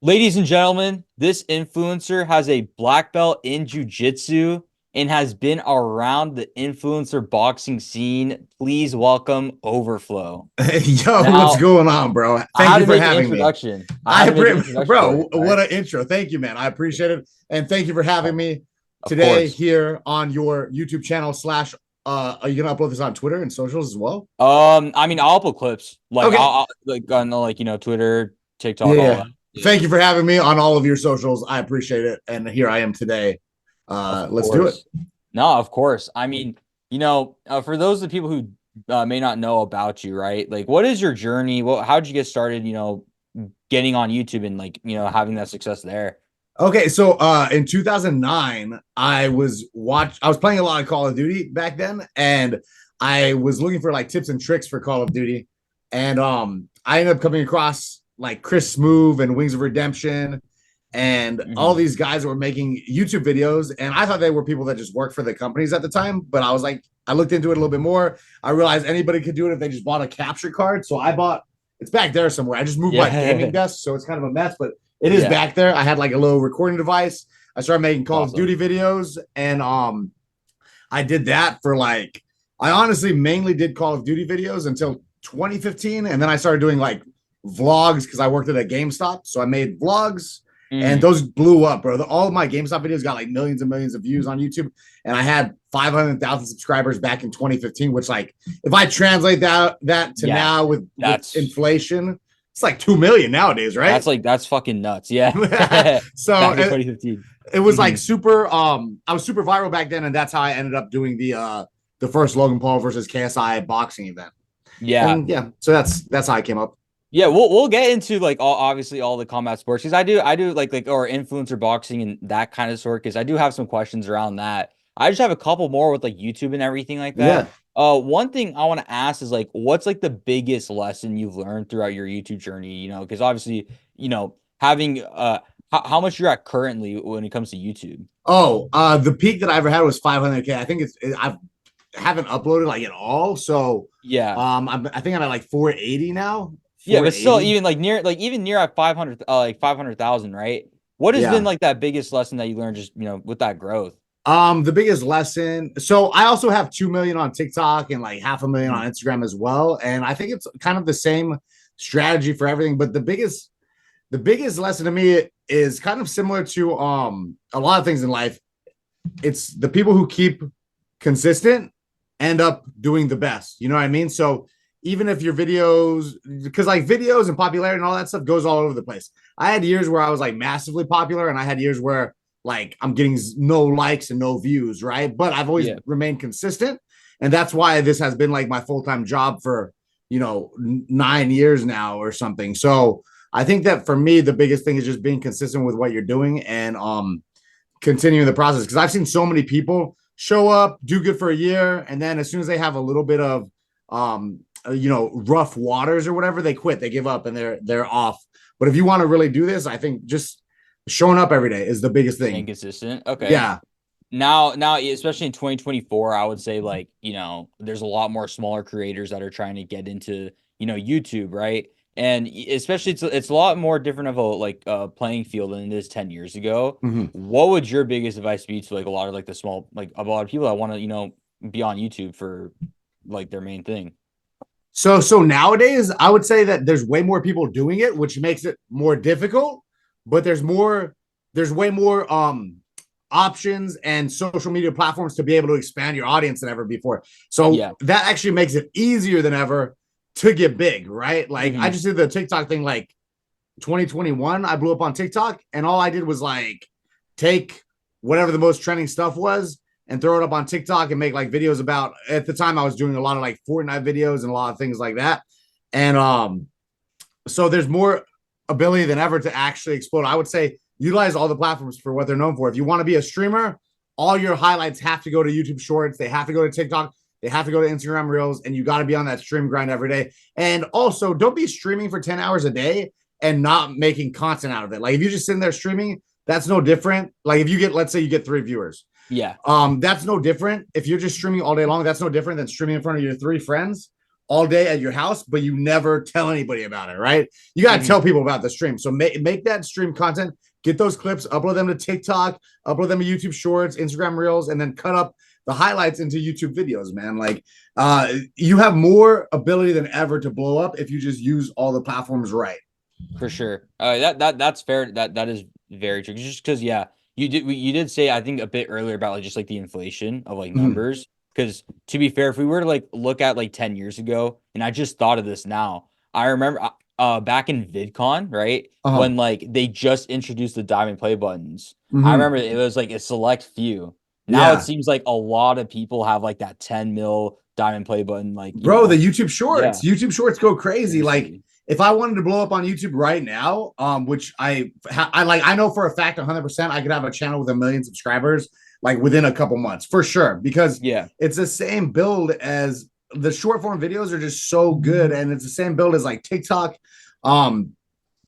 Ladies and gentlemen, this influencer has a black belt in jiu-jitsu and has been around the influencer boxing scene. Please welcome Overflow. Yo, what's Now, going on, bro? I Thank had you to for make an having me. introduction. I had to make an introduction for Bro, you. All right. what an intro. Thank you, man. I appreciate it. And thank you for having me Of today course. here on your YouTube channel slash are you gonna upload this on Twitter and socials as well? I mean, I'll upload clips like Okay. I'll like on like Twitter, TikTok, all Yeah. that. Yeah, Thank you for having me on all of your socials. I appreciate it. And here I am today. of Let's do it. course. No, of course. I mean, for those of the people who may not know about you, right? Like, what is your journey? How'd you get started? Getting on YouTube and like having that success there. Okay, so in 2009, I was playing a lot of Call of Duty back then, and I was looking for like tips and tricks for Call of Duty. And I ended up coming across like Chris Smoove and Wings of Redemption and all Hmm. these guys that were making YouTube videos. And I thought they were people that just worked for the companies at the time, but I was like, I looked into it a little bit more. I realized anybody could do it if they just bought a capture card. So I bought it's back there somewhere. I just moved my gaming Yeah, desk, so it's kind of a mess, but it is yeah, back there. I had like a little recording device. I started making Call of awesome. Duty videos, and I did that for like I honestly mainly did Call of Duty videos until 2015, and then I started doing like vlogs because I worked at a GameStop, so I made vlogs, and Hmm. those blew up, bro. All of my GameStop videos got like millions and millions of views on YouTube, and I had 500,000 subscribers back in 2015, which like if I translate that to Yeah, now with that's inflation, it's like 2 million nowadays, right? that's fucking nuts. Yeah, back So in 2015. it was Hmm. like super I was super viral back then, and that's how I ended up doing the first Logan Paul versus KSI boxing event. Yeah, And yeah, so that's how I came up. yeah. We'll get into like obviously all the combat sports because I do like or influencer boxing and that kind of sort because I do have some questions around that. I just have a couple more with like YouTube and everything like that. Yeah. One thing I want to ask is like, what's like the biggest lesson you've learned throughout your YouTube journey? Because obviously, having how much you're at currently when it comes to YouTube. Oh, the peak that I ever had was 500K. I think I haven't uploaded like at all. So Yeah. I think I'm at like 480 now. Yeah, but still 480. even even near at 500 like 500,000, right? What has been Yeah. like that biggest lesson that you learned just, with that growth? The biggest lesson. So I also have 2 million on TikTok and like half a million Mhm. on Instagram as well. And I think it's kind of the same strategy for everything. But the biggest lesson to me is kind of similar to a lot of things in life. It's the people who keep consistent end up doing the best. You know what I mean? So even if your videos, because like videos and popularity and all that stuff goes all over the place. I had years where I was like massively popular, and I had years where like I'm getting no likes and no views, right? But I've always Yeah. remained consistent, and that's why this has been like my full-time job for 9 years now or something. So I think that for me, the biggest thing is just being consistent with what you're doing and continuing the process. Because I've seen so many people show up, do good for a year, and then as soon as they have a little bit of rough waters or whatever, they quit, they give up, and they're off. But if you want to really do this, I think just showing up every day is the biggest Staying thing. consistent. Okay. Yeah. Now, especially in 2024, I would say like, there's a lot more smaller creators that are trying to get into, YouTube, right? And especially it's a lot more different of a like playing field than it is 10 years ago. Mm-hmm. What would your biggest advice be to like a lot of like the small like a lot of people that want to, be on YouTube for like their main thing? So nowadays, I would say that there's way more people doing it, which makes it more difficult. But there's way more options and social media platforms to be able to expand your audience than ever before. So Yeah. that actually makes it easier than ever to get big, right? Like I Hmm. just did the TikTok thing like 2021. I blew up on TikTok, and all I did was like take whatever the most trending stuff was and throw it up on TikTok and make like videos about. At the time, I was doing a lot of like Fortnite videos and a lot of things like that. And so there's more ability than ever to actually explode. I would say utilize all the platforms for what they're known for. If you want to be a streamer, all your highlights have to go to YouTube Shorts. They have to go to TikTok. They have to go to Instagram Reels, and you got to be on that stream grind every day. And also, don't be streaming for 10 hours a day and not making content out of it. Like if you just sitting there streaming, that's no different. Like if you get, let's say you get 3 viewers, Yeah. that's no different. If you're just streaming all day long, that's no different than streaming in front of your 3 friends all day at your house, but you never tell anybody about it, right? You got to Hmm. tell people about the stream. So make that stream content, get those clips, upload them to TikTok, upload them to YouTube Shorts, Instagram Reels, and then cut up the highlights into YouTube videos, man. Like you have more ability than ever to blow up if you just use all the platforms right. For sure. That's fair. That is very true. Just because, yeah, you did say I think a bit earlier about like just like the inflation of like Mhm. numbers. Because to be fair, if we were to like look at like 10 years ago, and I just thought of this now, I remember back in VidCon, right? Uh-huh. When like they just introduced the diamond play buttons. I Mhm. remember it was like a select few. Now it Yeah. seems like a lot of people have like that 10 mil diamond play button, like, Bro, the YouTube yeah, YouTube Shorts go crazy. Like crazy. if I wanted to blow up on YouTube right now, which I like, I know for a fact 100% I could have a channel with 1 million subscribers like within a couple months for sure, because Yeah. it's the same build as the short form videos are just so good, and it's the same build as like TikTok. Um,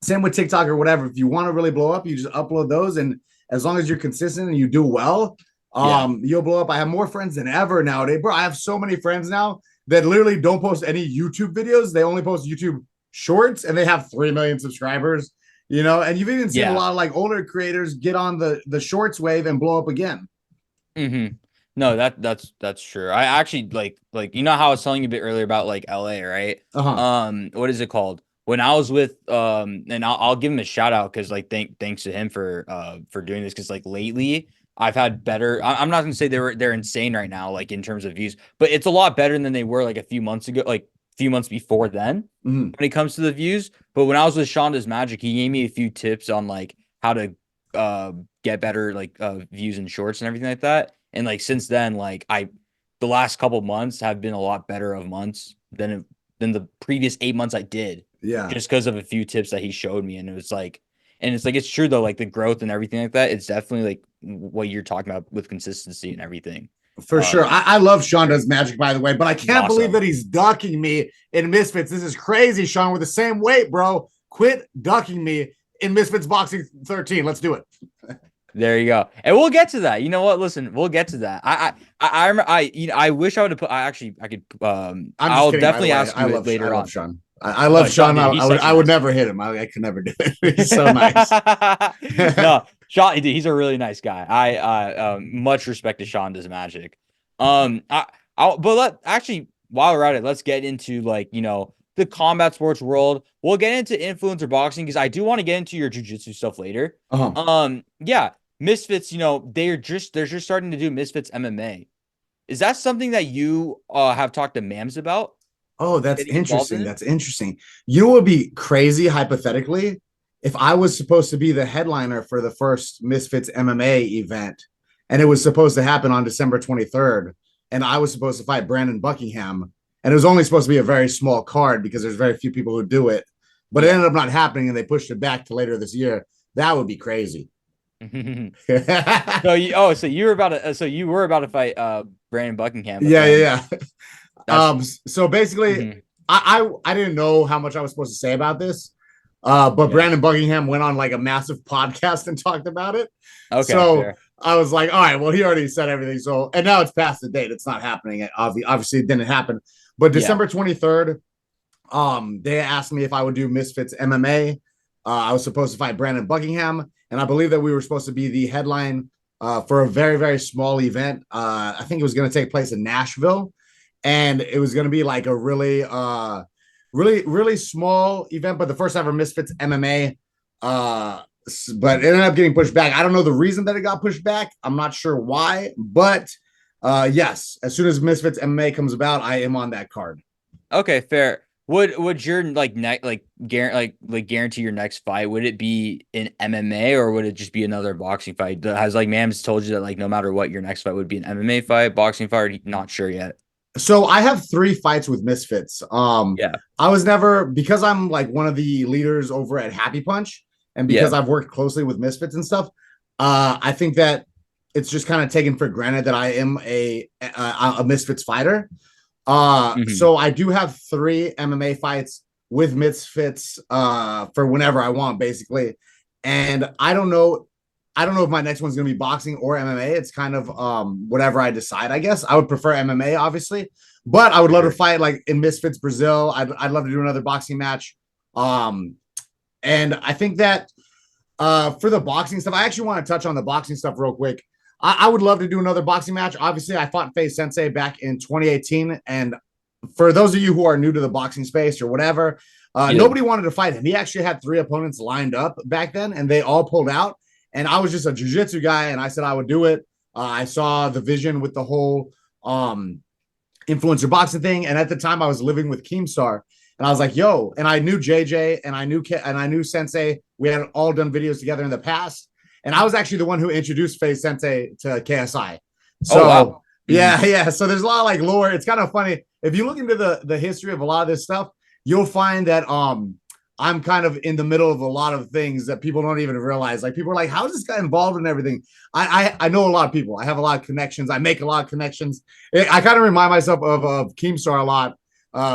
Same with TikTok or whatever. If you want to really blow up, you just upload those, and as long as you're consistent and you do well, Yeah. you'll blow up. I have more friends than ever nowadays, bro. I have so many friends now that literally don't post any YouTube videos. They only post YouTube Shorts, and they have 3 million subscribers. You know, and you've even seen a Yeah. lot of like older creators get on the Shorts wave and blow up again. Hmm. No, that's true. I actually like you know how I was telling you a bit earlier about like LA, right? Uh huh. What is it called? When I was with and I'll give him a shout out because like thanks to him for doing this because like lately I've had better. I'm not gonna say they're insane right now like in terms of views, but it's a lot better than they were like a few months ago, like a few months before then Mm-hmm. when it comes to the views. But when I was with Shonda's Magic, he gave me a few tips on like how to uh get better like views and shorts and everything like that. And like since then, like the last couple months have been a lot better of months than the previous 8 months I did, Yeah. just because of a few tips that he showed me. And it was like, and it's like it's true though, like the growth and everything like that. It's definitely like what you're talking about with consistency and everything. For sure. I love Sean does magic, by the way, but I He's can't believe awesome. that he's ducking me in Misfits. This is crazy, Sean. We're the same weight, bro. Quit ducking me in Misfits Boxing 13. Let's do it. There you go. And we'll get to that. You know what? Listen, we'll get to that. I wish I would have put I could I'm just I'll kidding, by the definitely way. ask you it I later love on. Sean. I love No, Sean, Sean. dude, he's such a I would nice never guy. hit him. I could never do it. He's so nice. No, Sean, dude, he's a really nice guy. I much respect to Sean does magic. But actually while we're at it, let's get into like the combat sports world. We'll get into influencer boxing because I do want to get into your jujitsu stuff later. Uh-huh. Yeah, Misfits. They're just starting to do Misfits MMA. Is that something that you have talked to Mams about Oh, that's getting involved in interesting. it? That's interesting. You know what would be crazy, hypothetically, if I was supposed to be the headliner for the first Misfits MMA event, and it was supposed to happen on December 23rd, and I was supposed to fight Brandon Buckingham, and it was only supposed to be a very small card because there's very few people who do it, but it Yeah. ended up not happening, and they pushed it back to later this year. That would be crazy. Yeah, So you were about to fight Brandon Buckingham, but yeah, then yeah. that's So basically, mhm, I didn't know how much I was supposed to say about this. But yeah. Brandon Buckingham went on like a massive podcast and talked about it. Okay, So fair. I was like, all right, well, he already said everything. So, and now it's past the date. It's not happening. Obviously, it didn't happen. But Yeah. December 23rd, they asked me if I would do Misfits MMA. I was supposed to fight Brandon Buckingham, and I believe that we were supposed to be the headline for a very, very small event. I think it was going to take place in Nashville, and it was going to be like a really small event, but the first ever Misfits MMA. But it ended up getting pushed back. I don't know the reason that it got pushed back. I'm not sure why, but yes, as soon as Misfits MMA comes about, I am on that card. Okay, fair. Would your guarantee your next fight? Would it be in MMA or would it just be another boxing fight? Has like Mams told you that like no matter what your next fight would be an MMA fight, boxing fight, or not sure yet? So I have 3 fights with Misfits. Yeah. I was never, because I'm like one of the leaders over at Happy Punch, and because Yeah. I've worked closely with Misfits and stuff. I think that it's just kind of taken for granted that I am a Misfits fighter. Hmm. So I do have 3 MMA fights with Misfits for whenever I want, basically. And I don't know. I don't know if my next one's gonna be boxing or MMA. It's kind of whatever I decide. I guess I would prefer MMA, obviously, but I would For love to sure. fight like in Misfits Brazil. I'd love to do another boxing match. Um, and I think that for the boxing stuff, I actually want to touch on the boxing stuff real quick. I would love to do another boxing match. Obviously, I fought Faye Sensei back in 2018, and for those of you who are new to the boxing space or whatever, Yeah. nobody wanted to fight him. He actually had 3 opponents lined up back then, and they all pulled out. And I was just a jiu-jitsu guy, and I said I would do it. I saw the vision with the whole influencer boxing thing, and at the time I was living with Keemstar, and I was like, "Yo!" And I knew JJ, and I knew Sensei. We had all done videos together in the past, and I was actually the one who introduced Faye Sensei to KSI. Oh So wow. Mhm. yeah. So there's a lot of like lore. It's kind of funny if you look into the history of a lot of this stuff. You'll find that I'm kind of in the middle of a lot of things that people don't even realize. Like people are like, "How is this guy involved in everything?" I know a lot of people. I have a lot of connections. I make a lot of connections. I kind of remind myself of Keemstar a lot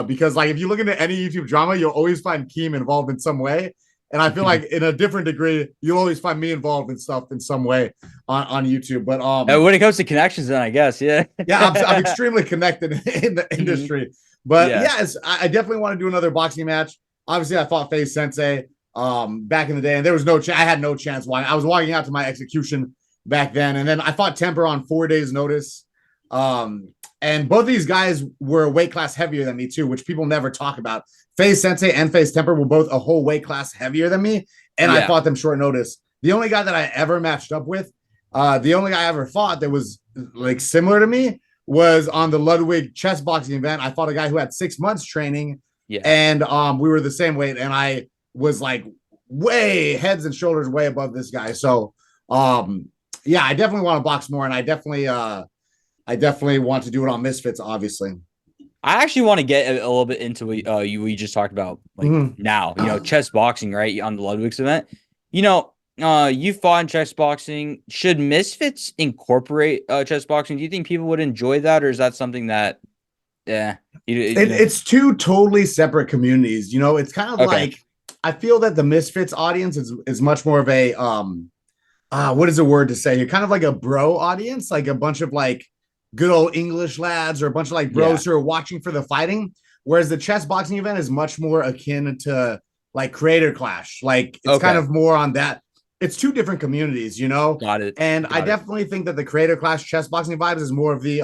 because like if you look into any YouTube drama, you'll always find Keem involved in some way. And I feel like in a different degree, you'll always find me involved in stuff in some way on YouTube. But When it comes to connections, then I guess, yeah. yeah, I'm extremely connected in the Mhm. industry. But Yeah. yes, I definitely want to do another boxing match. Obviously, I fought Faye Sensei back in the day, and there was no chance. I had no chance. I was walking out to my execution back then, and then I fought Temper on 4 days' notice. Um, and both of these guys were a weight class heavier than me too, which people never talk about. Faye Sensei and Faye Temper were both a whole weight class heavier than me, and I Yeah. fought them short notice. The only guy that I ever matched up with, the only guy I ever fought that was like similar to me was on the Ludwig chess boxing event. I fought a guy who had 6 months training, Yeah. and we were the same weight, and I was like way heads and shoulders way above this guy. So yeah, I definitely want to box more, and I definitely want to do it on Misfits, obviously. I actually want to get a little bit into what we just talked about, like Mhm. now, chess boxing, right? On the Ludwig's event. You fought in chess boxing. Should Misfits incorporate chess boxing? Do you think people would enjoy that, or is that something that, yeah, It's two totally separate communities. It's kind of okay, like I feel that the Misfits audience is much more of a what is the word to say? You're kind of like a bro audience, like a bunch of like good old English lads or a bunch of like yeah, bros who are watching for the fighting. Whereas the chess boxing event is much more akin to like Creator Clash. Like it's kind okay, of more on that. It's two different communities. got it, And I got it. definitely think that the Creator Clash chess boxing vibes is more of the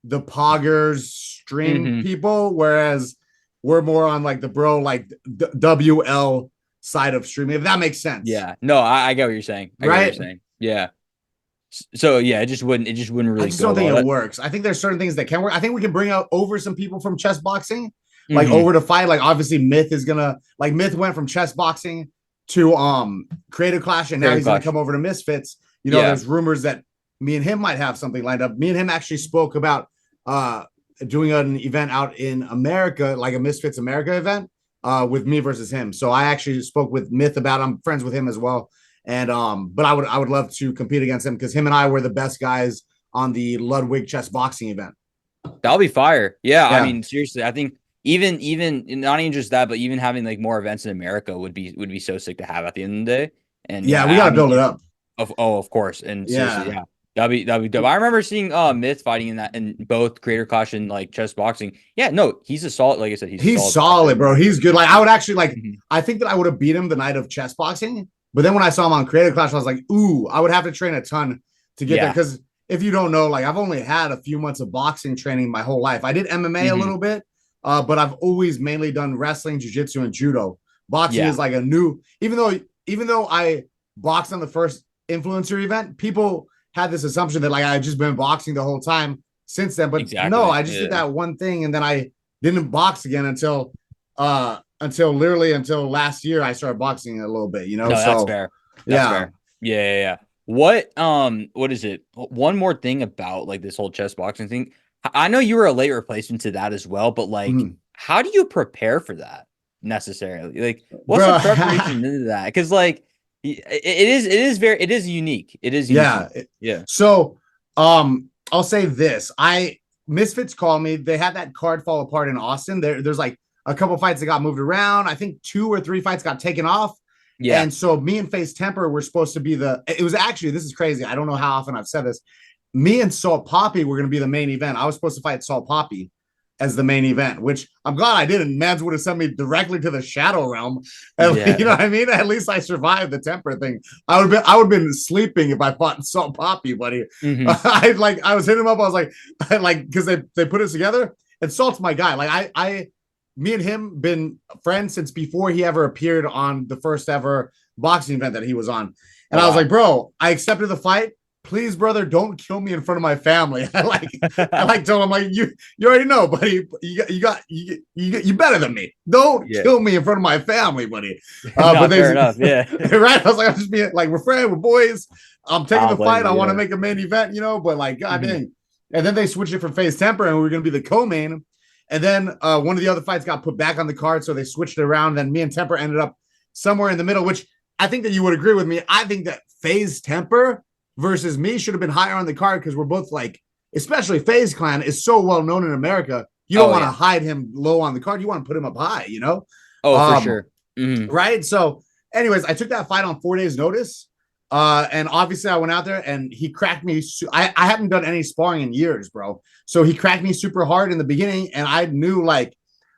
poggers stream Hmm. people, whereas we're more on like the bro like WL side of streaming, if that makes sense. Yeah, no, I get what you're saying. I get what you're Right? saying. Yeah. So yeah, it just wouldn't I really just go don't think well. it works. I think there's certain things that can work. I think we can bring out over some people from chess boxing, like Hmm. over to fight. Like obviously Myth is gonna like Myth went from chess boxing to Creative Clash, and now Creative he's gonna Clash. come over to Misfits. Yeah. There's rumors that me and him might have something lined up. Me and him actually spoke about doing an event out in America, like a Misfits America event, with me versus him. So I actually spoke with Myth about. I'm friends with him as well. And but I would love to compete against him because him and I were the best guys on the Ludwig chess boxing event. That'll be fire. Yeah, I Yeah. mean, seriously, I think even not even just that, but even having like more events in America would be so sick to have at the end of the day. And Yeah, yeah, we I gotta mean, build it up. of course. And seriously, Yeah. yeah, that'd be dope. I remember seeing Myth fighting in that in both Creator Clash and like chess boxing. Yeah, no, he's a solid. Like I said, he's a He's solid boxer. solid, bro. He's good. Like I would actually like Mhm. I think that I would have beat him the night of chess boxing. But then when I saw him on Creative Clash, I was like, ooh, I would have to train a ton to get there. Yeah. Because if you don't know, like I've only had a few months of boxing training my whole life. I did MMA a Hmm. little bit, but I've always mainly done wrestling, jiu-jitsu, and judo. Boxing Yeah. is like a new, even though I boxed on the first influencer event, people had this assumption that like I had just been boxing the whole time since then. But no, Exactly. I just did Yeah. that one thing and then I didn't box again until last year I started boxing a little bit. No, that's So fair. That's yeah. fair. Yeah, yeah, yeah. What is it? One more thing about like this whole chess boxing thing. I know you were a late replacement to that as well, but like, Mhm. how do you prepare for that necessarily? Like, what's the Bro. preparation into that? Because like, it is unique. It is unique to Yeah. me. Yeah. So I'll say this. I Misfits call me. They had that card fall apart in Austin. There's like a couple fights that got moved around. I think 2 or 3 fights got taken off. Yeah. And so me and Face Temper were supposed to be it was actually, this is crazy. I don't know how often I've said this. Me and Salt Poppy were going to be the main event. I was supposed to fight Salt Poppy as the main event, which I'm glad I didn't. Mans would have sent me directly to the Shadow Realm. You know Yeah. what I mean? At least I survived the temper thing. I would have been sleeping if I fought Salt Poppy, buddy. Hmm. I was hitting him up. I was like, because they put us together, and Salt's my guy. Like me and him been friends since before he ever appeared on the first ever boxing event that he was on. And Oh I was wow. like, bro, I accepted the fight. Please, brother, don't kill me in front of my family. I told him, like, you already know, buddy. You better than me. Don't Yeah. kill me in front of my family, buddy. But No, they fair enough. Yeah. right. I was like, I'm just being like, we're friends, we're boys. I'm I taking don't the blame fight. I you. want to Yeah. make a main event, but like, god Hmm. dang. And then they switched it from Face Temper, and we were gonna be the co-main. And then one of the other fights got put back on the card, so they switched it around. Then me and Temper ended up somewhere in the middle, which I think that you would agree with me. I think that Phase Temper versus me should have been higher on the card because we're both like, especially Phase Clan is so well known in America. You don't Oh want to yeah. hide him low on the card. You want to put him up high. Oh, for Um, sure. Hmm. right. So, anyways, I took that fight on 4 days' notice. And obviously I went out there and he cracked me. I haven't done any sparring in years, bro. So he cracked me super hard in the beginning, and I knew like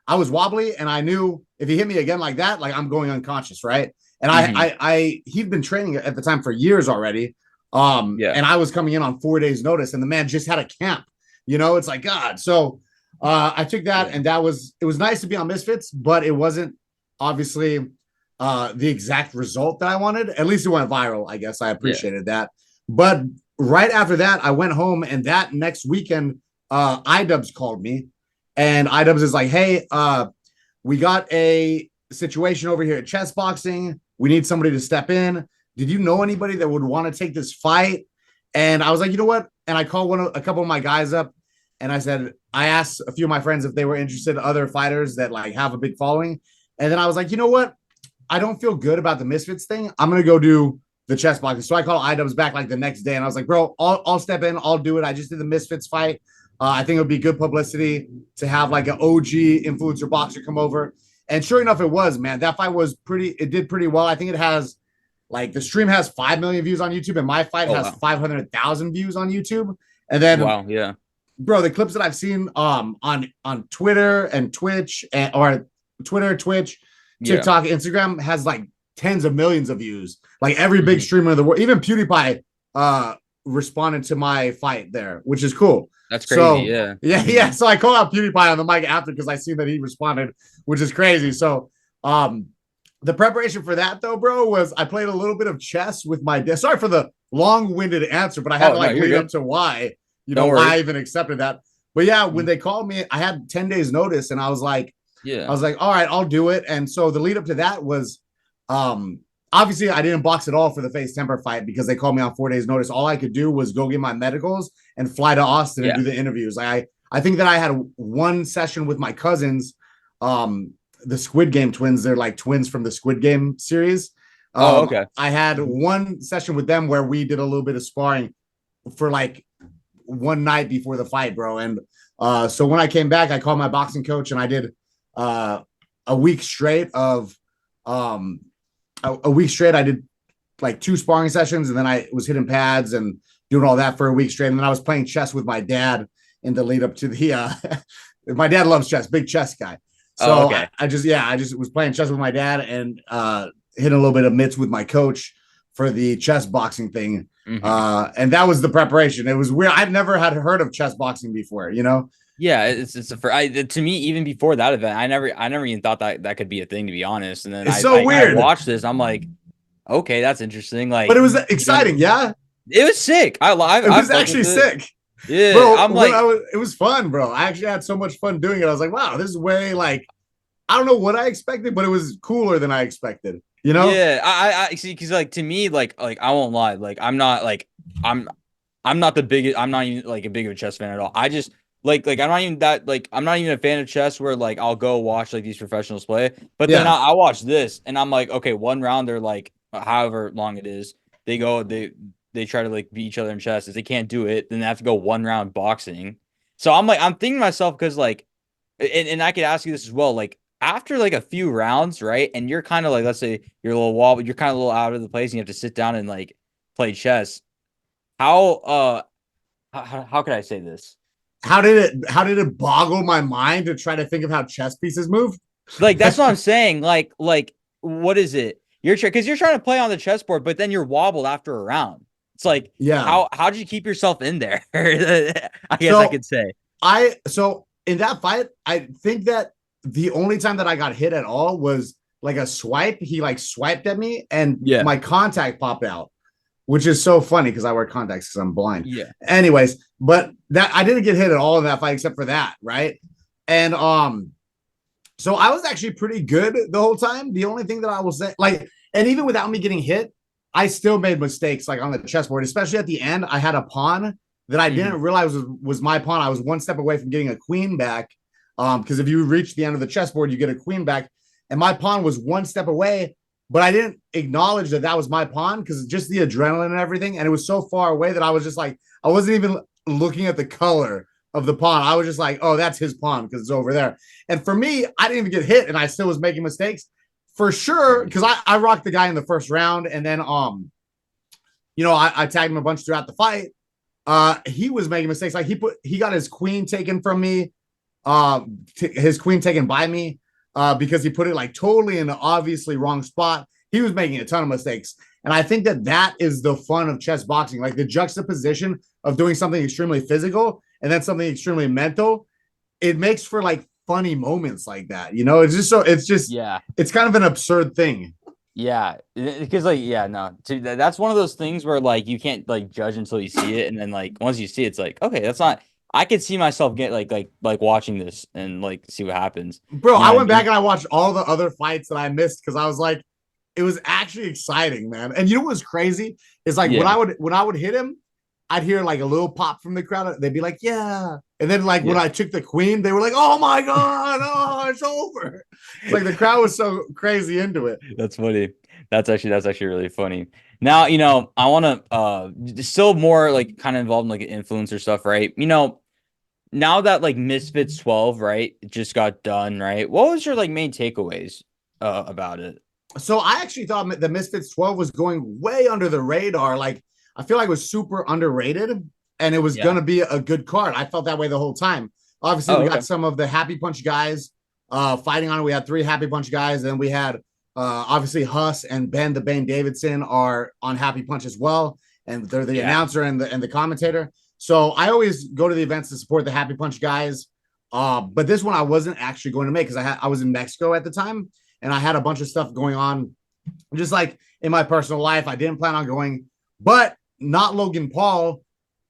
I was wobbly, and I knew if he hit me again like that, like I'm going unconscious, right? And Hmm. he'd been training at the time for years already. Yeah. And I was coming in on 4 days' notice, and the man just had a camp. It's like God. So I took that, Yeah. and it was nice to be on Misfits, but it wasn't obviously the exact result that I wanted. At least it went viral. I guess I Yeah. appreciated that. But right after that, I went home, and that next weekend, iDubbbz called me, and iDubbbz is like, "Hey, we got a situation over here at chess boxing. We need somebody to step in. Did you know anybody that would want to take this fight?" And I was like, you know what? And I called a couple of my guys up, and I asked a few of my friends if they were interested, other fighters that like have a big following. And then I was like, you know what? I don't feel good about the Misfits thing. I'm gonna go do the chess boxing. So I call iDubbbz back like the next day, and I was like, bro, I'll step in, I'll do it. I just did the Misfits fight. I think it would be good publicity to have like an OG influencer boxer come over. And sure enough, it was, man. That fight was it did pretty well. I think it has like the stream has 5 million views on YouTube, and my fight Oh has wow. 500,000 views on YouTube. And then, Wow. Yeah. bro, the clips that I've seen on Twitter and Twitch or Twitter, Twitch, Yeah. TikTok, Instagram has like tens of millions of views. Like every big Hmm. streamer in the world, even PewDiePie responded to my fight there, which is cool. That's crazy. So Yeah. yeah, Hmm. yeah. So I called out PewDiePie on the mic after because I seen that he responded, which is crazy. So the preparation for that though, bro, was I played a little bit of chess with my dad. Sorry for the long-winded answer, but I had Oh to no, like you're lead up good. to why, Don't why worry. I even accepted that. But yeah, when Mhm. they called me, I had 10 days notice, and I Yeah. was like, all right, I'll do it. And so the lead up to that was um obviously I didn't box at all for the Face Temper fight because they called me on 4 days notice. All I could do was go get my medicals and fly to Austin and Yeah. do the interviews. I think that I had one session with my cousins, the Squid Game twins. They're like twins from the Squid Game series. Oh, okay. I had Mhm. one session with them where we did a little bit of sparring for like one night before the fight, bro. And so when I came back, I called my boxing coach, and I did uh, a week straight of um, a week straight. I did like 2 sparring sessions, and then I was hitting pads and doing all that for a week straight. And then I was playing chess with my dad in the lead up to the. My dad loves chess, big chess guy. Oh, So okay. I just was playing chess with my dad and hitting a little bit of mitts with my coach for the chess boxing thing. Hmm. And that was the preparation. It was weird. I've never had heard of chess boxing before. Yeah, it's a for to me even before that event, I never even thought that could be a thing, to be honest. And then It's I so I, I weird, watched this. I'm like, okay, that's interesting. but Like, it was exciting. Yeah, it was sick. I it I was fuck with actually it. sick, Yeah, bro. I'm like, It was fun, bro. I actually had so much fun doing it. I was like, wow, this is way like I don't know what I expected, but it was cooler than I expected. You know? yeah, I see, because like to me, like I won't lie, like I'm I'm not the biggest. I'm not even like a big of a chess fan at all. I just like I'm not even that like I'm not even a fan of chess where like I'll go watch like these professionals play. But then Yeah. I watch this and I'm like, okay, one round they're like however long it is, they try to like beat each other in chess. If they can't do it, then they have to go one round boxing. So I'm thinking to myself because like and I could ask you this as well, like after like a few rounds, right? And you're kind of like, let's say you're a little wobbled, you're kind of a little out of the place, and you have to sit down and like play chess. How how could I say this? How did it boggle my mind to try to think of how chess pieces move? Like that's what I'm saying. Like what is it? You're because you're trying to play on the chessboard, but then you're wobbled after a round. It's like Yeah. how did you keep yourself in there? I guess I So could say. so in that fight, I think that the only time that I got hit at all was like a swipe. He like swiped at me and Yeah. my contact popped out, which is so funny because I wear contacts because I'm blind. Yeah. Anyways, but that I didn't get hit at all in that fight except for that, right? And so I was actually pretty good the whole time. The only thing that I will say, like, and even without me getting hit, I still made mistakes like on the chessboard, especially at the end. I had a pawn that I Mhm. didn't realize was my pawn. I was one step away from getting a queen back. Because if you reach the end of the chessboard, you get a queen back. And my pawn was one step away, but I didn't acknowledge that that was my pawn because just the adrenaline and everything. And it was so far away that I was just like, I wasn't even looking at the color of the pawn. I was just like, oh, that's his pawn because it's over there. And for me, I didn't even get hit and I still was making mistakes for sure. Because I rocked the guy in the first round. And then, I tagged him a bunch throughout the fight. He was making mistakes. Like he got his queen taken from me, his queen taken by me, because he put it like totally in the obviously wrong spot. He was making a ton of mistakes. And I think that that is the fun of chess boxing, like the juxtaposition of doing something extremely physical and then something extremely mental. It makes for like funny moments like that. Yeah. It's kind of an absurd thing. Yeah, because like yeah, no, that's one of those things where like you can't like judge until you see it, and then like once you see it, it's like okay, that's not. I could see myself get like watching this and like see what happens. Bro, You know I what I went back mean? and I watched all the other fights that I missed because I was like, it was actually exciting, man. And you know what was crazy is like when Yeah, I would hit him, I'd hear like a little pop from the crowd. They'd be like, "Yeah," and then like when yeah. I took the queen, they were like, "Oh my god, oh it's over!" It's like the crowd was so crazy into it. That's funny. That's actually really funny. Now, I want to still more like kind of involved in like influencer stuff, right? Now that like Misfits 12, right, it just got done, right? What was your like main takeaways about it? So I actually thought the Misfits 12 was going way under the radar. Like I feel like it was super underrated and it was Yeah. gonna be a good card. I felt that way the whole time. Obviously, Oh, we okay. got some of the Happy Punch guys fighting on it. We had three Happy Punch guys, and we had obviously Huss and Ben the Bane Davidson are on Happy Punch as well, and they're the Yeah. announcer and the commentator. So I always go to the events to support the Happy Punch guys. But this one I wasn't actually going to make because I was in Mexico at the time and I had a bunch of stuff going on, just like in my personal life. I didn't plan on going, but not Logan Paul.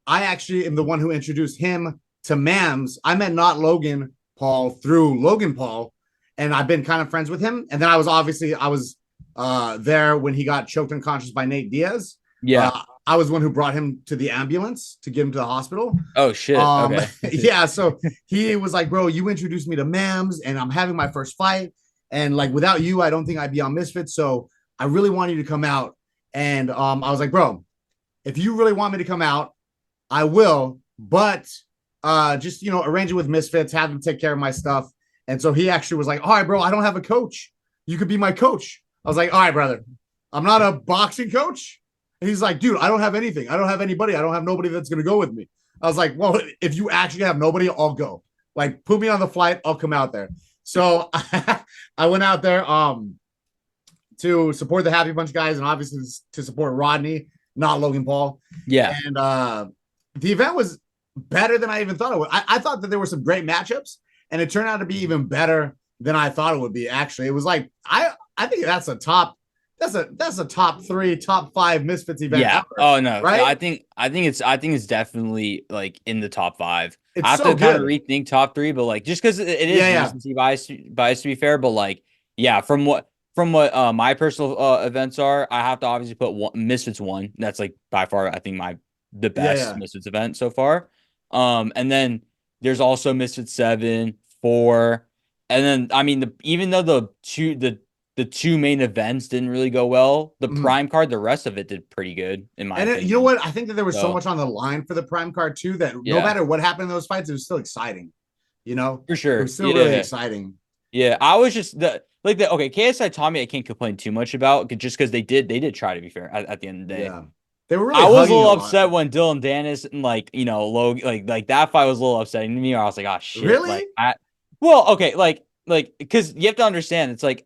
I actually am the one who introduced him to Mams. I met not Logan Paul through Logan Paul, and I've been kind of friends with him. And then I was there when he got choked unconscious by Nate Diaz. Yeah. I was the one who brought him to the ambulance to get him to the hospital. Oh shit. Okay. Yeah, so he was like, bro, you introduced me to Mams, and I'm having my first fight. And like without you, I don't think I'd be on Misfits. So I really want you to come out. And I was like, bro, if you really want me to come out, I will, but just arrange it with Misfits, have them take care of my stuff. And so he actually was like, all right, bro, I don't have a coach. You could be my coach. I was like, all right, brother, I'm not a boxing coach. And he's like, dude, I don't have anything. I don't have anybody. I don't have nobody that's gonna go with me. I was like, well, if you actually have nobody, I'll go. Like, put me on the flight, I'll come out there. So I went out there to support the Happy Bunch guys and obviously to support Rodney, not Logan Paul. Yeah. And the event was better than I even thought it would. I thought that there were some great matchups, and it turned out to be even better than I thought it would be. Actually, it was like I think that's a top three, top five Misfits event Yeah. ever, Oh no. right? I think it's definitely like in the top five. I It's have so to kind of good. rethink top three, but like just because it is Yeah, yeah. recency bias to be fair, but like yeah, from what my personal events are, I have to obviously put Misfits one. That's like by far I think the Yeah, best yeah. Misfits event so far. And then there's also Misfits 7, 4, and then I mean even though the two main events didn't really go well, the Mhm. prime card, the rest of it did pretty good in my And you know opinion. what? I think that there was so So much on the line for the prime card too that no yeah, matter what happened in those fights, it was still exciting. You know, for it sure. was still really Yeah. exciting. Yeah, I was just the okay, KSI taught me I can't complain too much about just because they did try to be fair at the end of the day. Yeah. They were really I was a hugging little a lot. upset when Dylan Dennis and like Logan like that fight was a little upsetting to me. Where I was like, oh shit, Really? like I well okay like because you have to understand it's like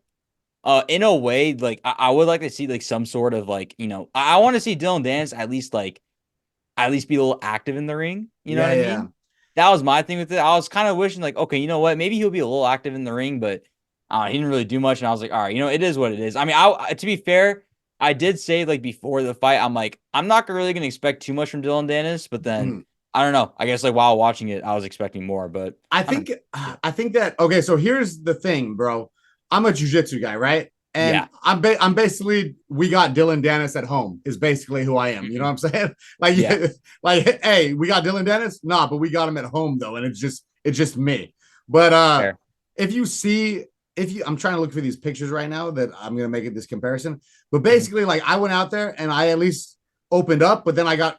in a way like I would like to see like some sort of like I want to see Dylan Dennis at least be a little active in the ring. You know what Yeah, I yeah. mean? That was my thing with it. I was kind of wishing like, okay, you know what? Maybe he'll be a little active in the ring, but he didn't really do much. And I was like, all right, it is what it is. I mean, to be fair, I did say like before the fight, I'm like, I'm not really gonna expect too much from Dylan Dennis, but then Mhm. I don't know. I guess like while watching it, I was expecting more, but I I don't think know. I think that okay, so here's the thing, bro. I'm a jujitsu guy, right? And Yeah. I'm basically we got Dylan Dennis at home is basically who I am. You know Mhm. what I'm saying? Like Yeah. like hey, we got Dylan Dennis? Nah, but we got him at home though, and it's just me. But Fair. if you see if you I'm trying to look for these pictures right now that I'm gonna make it this comparison. But Mhm. basically, like I went out there and I at least opened up, but then I got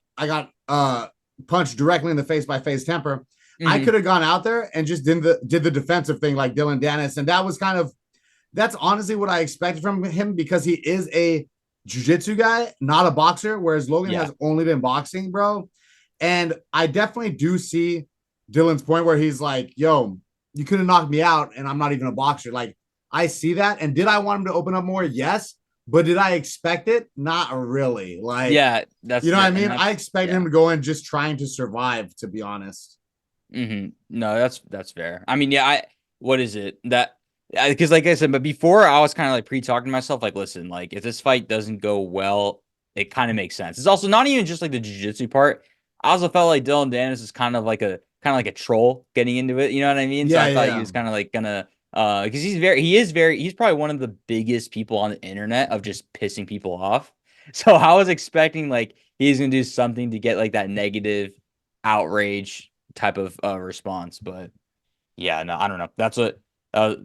punched directly in the face by Face Temper. I Mhm. could have gone out there and just did the defensive thing like Dylan Dennis, and that was kind of that's honestly what I expected from him because he is a jiu-jitsu guy, not a boxer, whereas Logan Yeah. has only been boxing, bro. And I definitely do see Dylan's point where he's like, yo, you could have knocked me out and I'm not even a boxer. Like, I see that. And did I want him to open up more? Yes. But did I expect it? Not really. Like, Yeah. you know what I And mean? I that's expected him yeah. to go in just trying to survive, to be honest. No, that's fair. I mean, yeah, what is it that because like I said, but before I was kind of like pre-talking to myself, like, listen, like if this fight doesn't go well, it kind of makes sense. It's also not even just like the jiu-jitsu part. I also felt like Dylan Dennis is kind of like a troll getting into it. You know what I mean? So Yeah, I thought he yeah. was kind of like gonna because he's probably one of the biggest people on the internet of just pissing people off. So I was expecting like he's gonna do something to get like that negative outrage type of response. But yeah, no, I don't know. That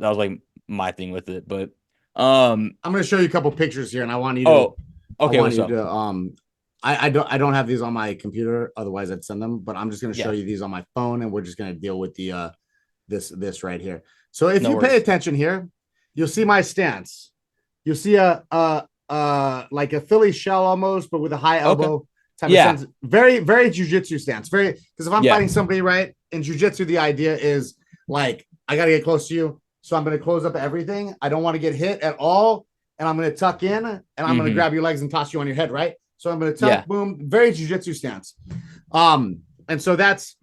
was like my thing with it. But I'm going to show you a couple pictures here, and I want you to oh, I okay, want what's you up? to I don't have these on my computer, otherwise I'd send them, but I'm just gonna show Yeah, you these on my phone and we're just gonna deal with the this right here. So if no you pay worries. attention here, you'll see my stance. You'll see a like a Philly shell almost, but with a high Okay. elbow type of Yeah. stance. Very, very jujitsu stance. Very because if I'm Yeah. fighting somebody right in jujitsu, the idea is like I gotta get close to you. So I'm gonna close up everything. I don't want to get hit at all and I'm going to tuck in and I'm going to Mm-hmm. grab your legs and toss you on your head, right? So I'm going to tuck, Yeah. boom, very jujitsu stance. And so that's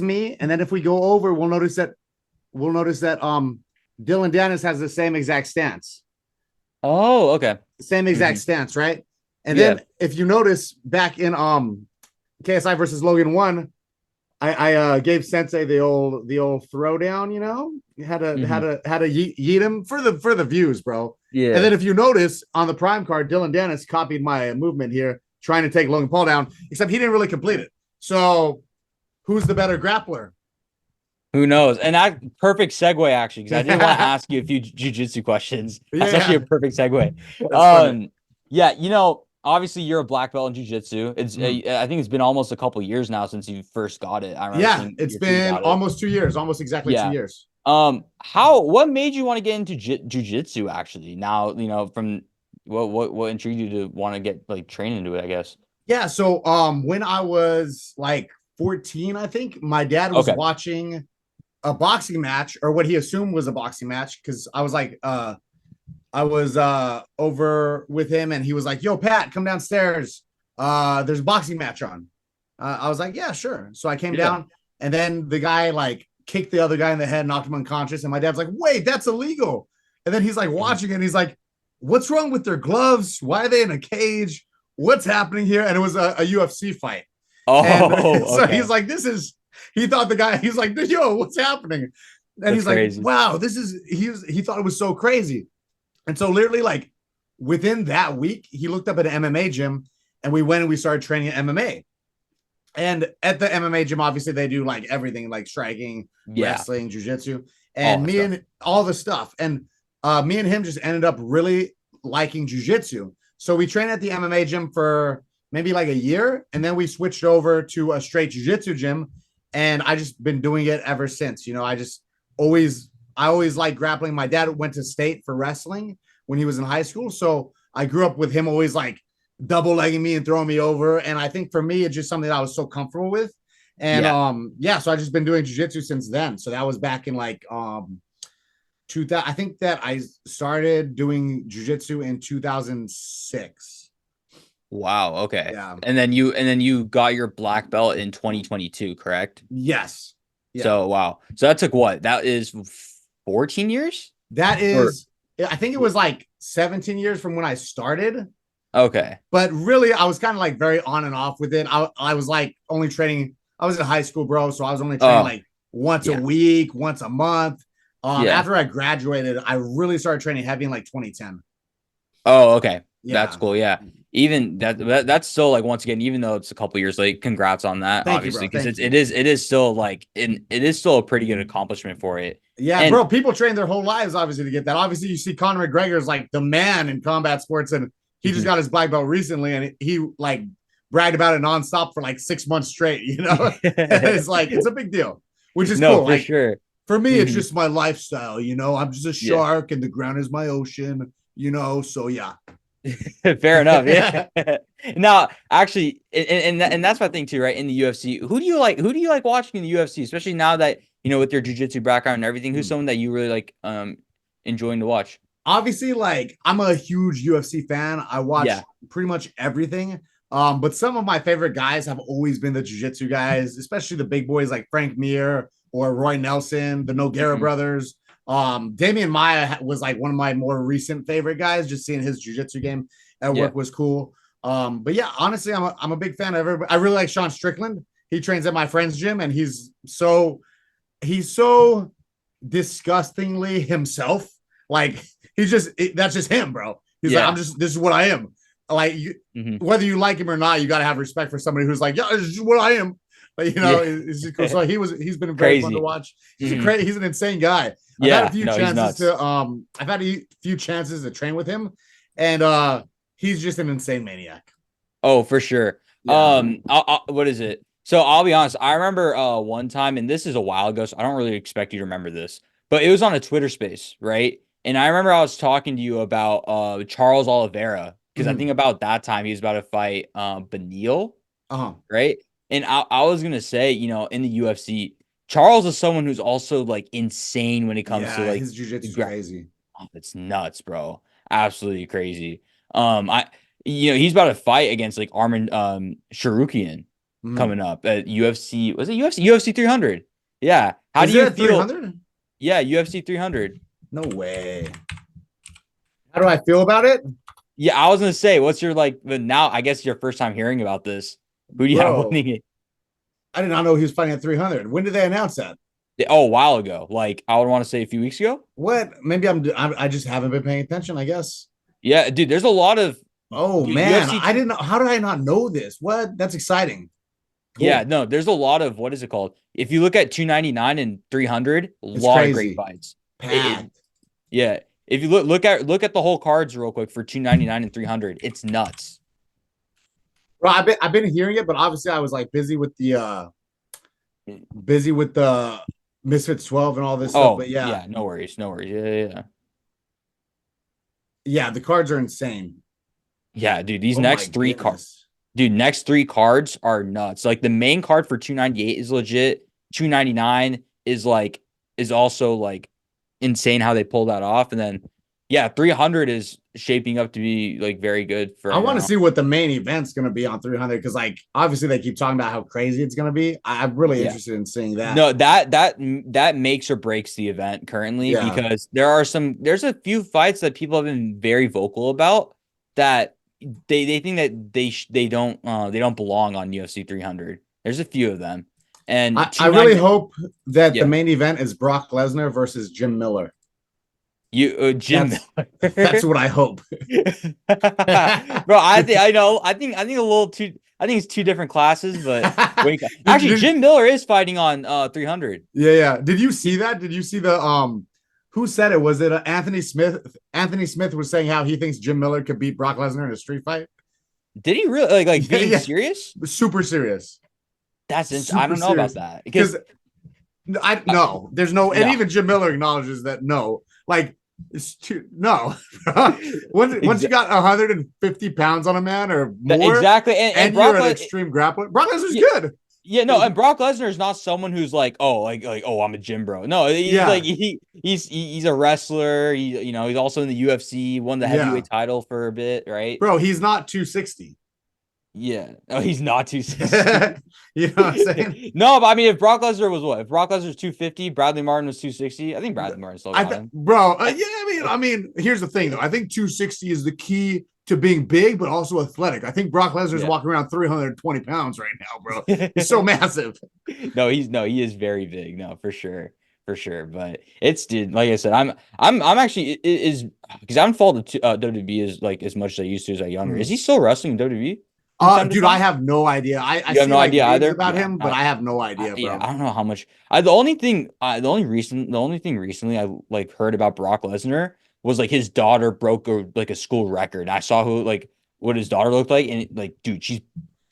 me. And then if we go over, we'll notice that Dylan Dennis has the same exact stance, Oh, okay. same exact Mm-hmm. stance, right? And Yeah. then if you notice back in KSI versus Logan 1, I gave Sensei the old throwdown, had Mm-hmm. to yeet him for the views, bro. And Yeah. then if you notice on the prime card, Dylan Dennis copied my movement here, trying to take Logan Paul down, except he didn't really complete it. So who's the better grappler? Who knows? And that perfect segue actually, because I did want to yeah, ask you a few jujitsu questions. That's actually yeah, a perfect segue. that's funny. Yeah, obviously you're a black belt in jujitsu. Mm. I think it's been almost a couple years now since you first got it. I remember Yeah, seeing it's your tweet been about it. almost 2 years, almost exactly two Yeah. years. What made you want to get into jujitsu actually? Now, from what intrigued you to want to get like trained into it, I guess. Yeah, so when I was like 14, I think my dad was Okay. watching a boxing match or what he assumed was a boxing match because I was over with him and he was like, yo, Pat, come downstairs. There's a boxing match on. I was like, yeah, sure. So I came Yeah. down and then the guy like kicked the other guy in the head, knocked him unconscious. And my dad's like, wait, that's illegal. And then he's like Mhm. watching it and he's like, what's wrong with their gloves? Why are they in a cage? What's happening here? And it was a UFC fight. And Oh, so he's okay. like, he thought the guy, he's like, yo, what's happening? And That's he's like, crazy. wow, he thought it was so crazy. And so literally like within that week, he looked up at an MMA gym and we went and we started training MMA. And at the MMA gym, obviously they do like everything like striking, Yeah. wrestling, jujitsu, All and that me stuff. and all the stuff. And me and him just ended up really liking jujitsu. So we trained at the MMA gym for maybe like a year, and then we switched over to a straight jujitsu gym, and I just been doing it ever since. I just always I always liked grappling. My dad went to state for wrestling when he was in high school. So I grew up with him always like double legging me and throwing me over. And I think for me, it's just something that I was so comfortable with. And Yeah. yeah, so I just been doing jiu-jitsu since then. So that was back in like 2000. I think that I started doing jiu-jitsu in 2006. Wow. Okay. Yeah. And then you got your black belt in 2022, correct? Yes. Yeah. So wow. So that took what? That is 14 years? That Or is, I think it was like 17 years from when I started. okay. But really, I was kind of like very on and off with it. I was like only training. I was in high school, bro. So I was only training Oh, like once a yeah. week, once a month. Yeah. After I graduated, I really started training heavy in like 2010. Oh, okay. That's Yeah. cool. Yeah. Even that's still like once again, even though it's a couple years late, congrats on that, Thank you, obviously, bro. because Thank it's you. it is still like it is still a pretty good accomplishment for it. Yeah, And bro. People train their whole lives, obviously, to get that. Obviously, you see Conor McGregor is like the man in combat sports, and he just mhm. got his black belt recently, and he like bragged about it nonstop for like 6 months straight. It's like it's a big deal, which is No, cool. for Like sure. for me, it's Mhm. just my lifestyle. I'm just a Yeah. shark, and the ground is my ocean. So yeah. Fair enough. Yeah. Now, actually, and that's my thing too, right? In the UFC, who do you like? Who do you like watching in the UFC, especially now that with your jiu-jitsu background and everything? Who's someone that you really like enjoying to watch? Obviously, like I'm a huge UFC fan. I Yeah. watch pretty much everything. But some of my favorite guys have always been the jiu-jitsu guys, especially the big boys like Frank Mir or Roy Nelson, the Nogueira Mhm. brothers. Damian Maya was like one of my more recent favorite guys. Just seeing his jiu-jitsu game at Yeah. work was cool. But yeah, honestly, I'm a big fan of everybody. I really like Sean Strickland. He trains at my friend's gym, and he's so disgustingly himself. Like that's just him, bro. He's like, Yeah. this is what I am. Like Hmm. whether you like him or not, you got to have respect for somebody who's like, yeah, this is what I am. But Yeah. it's just cool. So he's been very fun to Crazy. watch. Hmm. He's an insane guy. Yeah. No, he's nuts. I've had a few chances to train with him, and he's just an insane maniac. Oh, for sure. Yeah. What is it? So I'll be honest. I remember one time, and this is a while ago, so I don't really expect you to remember this, but it was on a Twitter space, right? And I remember I was talking to you about Charles Oliveira because I Mm-hmm. think about that time he was about to fight Beneil, Uh-huh. right? And I was gonna say, in the UFC, Charles is someone who's also like insane when it comes to Yeah, like his jujitsu is gra- crazy. oh, it's nuts, bro. Absolutely crazy. I he's about to fight against like Armin Sharukian Mm-hmm. coming up at UFC. Was it UFC 300? Yeah. How do Is it you at feel? 300? Yeah, UFC 300. No way. How do I feel about it? Yeah, I was gonna say, what's your like? But now I guess your first time hearing about this. Who do you have Bro, winning it? I did not know he was fighting at 300. When did they announce that? Oh, a while ago. Like I would want to say a few weeks ago. What? Maybe I just haven't been paying attention, I guess. Yeah, dude. There's a lot of Oh man, UFC. I didn't know. How did I not know this? What? That's exciting. Yeah, Cool. no. There's a lot of what is it called? If you look at 299 and 300, a It's lot of great crazy. fights. It Packed. Yeah. If you look at the whole cards real quick for 299 and 300, it's nuts. Bro, I've been hearing it, but obviously I was like busy with the Misfits 12 and all this stuff. Oh, But yeah, yeah, no worries, no worries. Yeah. yeah, the cards are insane. Yeah, dude, these Oh my next three cards, goodness. dude, next three cards are nuts. Like the main card for 298 is legit. 299 is also like insane how they pull that off. And then yeah, 300 is shaping up to be like very good for I right want to now. see what the main event's going to be on 300 because, like, obviously they keep talking about how crazy it's going to be. I'm really Yeah. interested in seeing that. No, that makes or breaks the event currently Yeah, because there's a few fights that people have been very vocal about that they think that they don't belong on UFC 300. There's a few of them. And I really 290 hope that the yeah. main event is Brock Lesnar versus Jim Miller. You Jim That's that's Miller. what I hope. Bro, I think a little too I think it's two different classes, but actually did, Jim Miller is fighting on 300. yeah, yeah. Did you see that? Did you see the who said it? Was it Anthony Smith? Anthony Smith was saying how he thinks Jim Miller could beat Brock Lesnar in a street fight. Did he really like Yeah, being yeah. serious? Super serious. I Super don't know about serious. that Because because No, there's no, and No. even Jim Miller acknowledges that no, like it's too no. once you got 150 pounds on a man or more, Exactly. And and you're Brock an extreme grappler, Brock Lesnar's yeah, good. yeah, no, and Brock Lesnar is not someone who's like, oh, like, oh, I'm a gym bro. No, he's like, Yeah, he's a wrestler. He's also in the UFC, won the yeah, heavyweight title for a bit, right? bro. He's not 260. Yeah. Oh, he's not 260. You know what I'm saying? No, but I mean, if Brock Lesnar was what? If Brock Lesnar's 250, Bradley Martin was 260. I think Bradley Martin still got him. Bro. Yeah, I mean, here's the thing though. I think 260 is the key to being big, but also athletic. I think Brock Lesnar's Yeah. walking around 320 pounds right now, bro. He's so massive. No, he is very big. No, for sure. For sure. But it's dude, like I said, I'm actually is because I haven't followed the WWE as much as I used to as I younger. Is he still wrestling in WWE from time to Dude, I time? have no idea. I You have see no like idea memes either. about Yeah, him, but I have no idea, yeah, bro. I don't know how much. The only thing recently I like heard about Brock Lesnar was like his daughter broke a school record. I saw what his daughter looked like, and like, dude, she's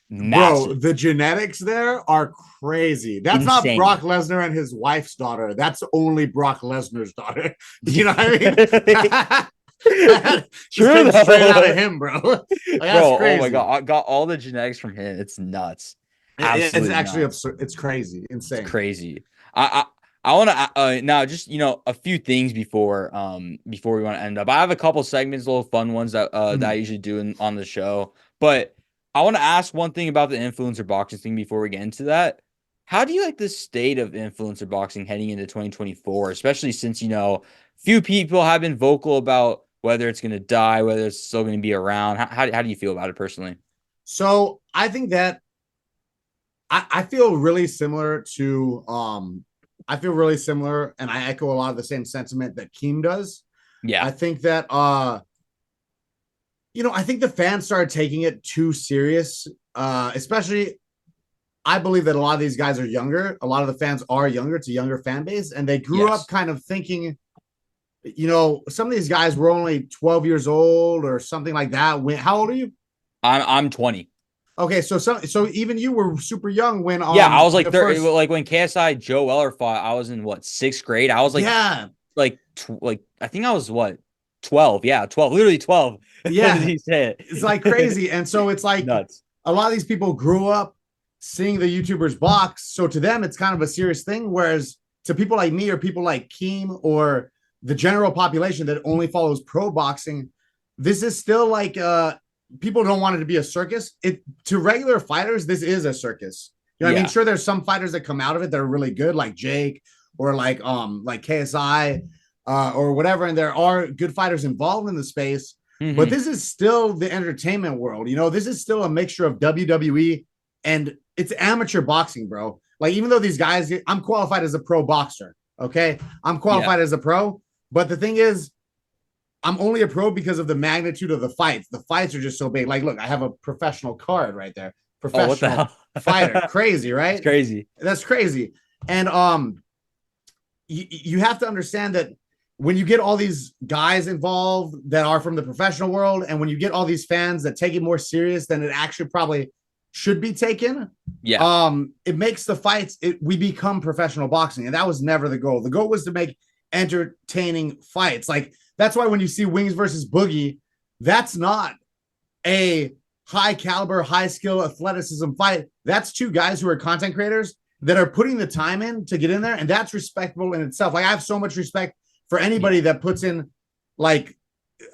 Bro, massive, the genetics there are crazy. That's not Brock insane. Lesnar and his wife's daughter. That's only Brock Lesnar's daughter. You know what I mean? That just True came straight out of though, him, bro. Like, that's bro. Oh my crazy. God, I got all the genetics from him. It's nuts, It's absolutely actually nuts. absurd. It's crazy, It's insane. crazy. I want to now just a few things before we want to end up. I have a couple segments, little fun ones that I Mhm. usually do on the show, but I want to ask one thing about the influencer boxing thing before we get into that. How do you like the state of influencer boxing heading into 2024, especially since few people have been vocal about whether it's going to die, whether it's still going to be around. How do you feel about it personally? So I think that I feel really similar to I feel really similar, and I echo a lot of the same sentiment that Keem does. Yeah. I think that I think the fans started taking it too serious. Especially I believe that a lot of these guys are younger. A lot of the fans are younger. It's a younger fan base, and they grew up Yes. kind of thinking, some of these guys were only 12 years old or something like that. How old are you? I'm 20. Okay, so even you were super young when Yeah, I was like the 30, first like when KSI Joe Weller fought, I was in what, sixth grade? I was yeah, like I think I was what, 12. Yeah, 12, literally 12. As yeah, he said. it's like crazy. And so it's like Nuts. a lot of these people grew up seeing the YouTubers box. So to them, it's kind of a serious thing. Whereas to people like me or people like Keem or the general population that only follows pro boxing, this is still like people don't want it to be a circus. It to regular fighters, this is a circus. You know what I mean? Yeah, Sure, there's some fighters that come out of it that are really good, like Jake or like KSI or whatever, and there are good fighters involved in the space. But hmm this is still the entertainment world. This is still a mixture of WWE and it's amateur boxing, bro. Like, even though these guys, I'm qualified as a pro boxer. Okay. I'm yeah. qualified as a pro. But the thing is, I'm only a pro because of the magnitude of the fights. The fights are just so big. Like, look, I have a professional card right there. Oh, what the Professional hell? fighter. Crazy, It's right? crazy. That's crazy. And you have to understand that when you get all these guys involved that are from the professional world, and when you get all these fans that take it more serious than it actually probably should be taken, Yeah, it makes the fights, we become professional boxing. And that was never the goal. The goal was to make entertaining fights. Like, that's why when you see Wings versus Boogie, that's not a high caliber, high skill athleticism fight. That's two guys who are content creators that are putting the time in to get in there. And that's respectable in itself. Like, I have so much respect for anybody yeah, that puts in like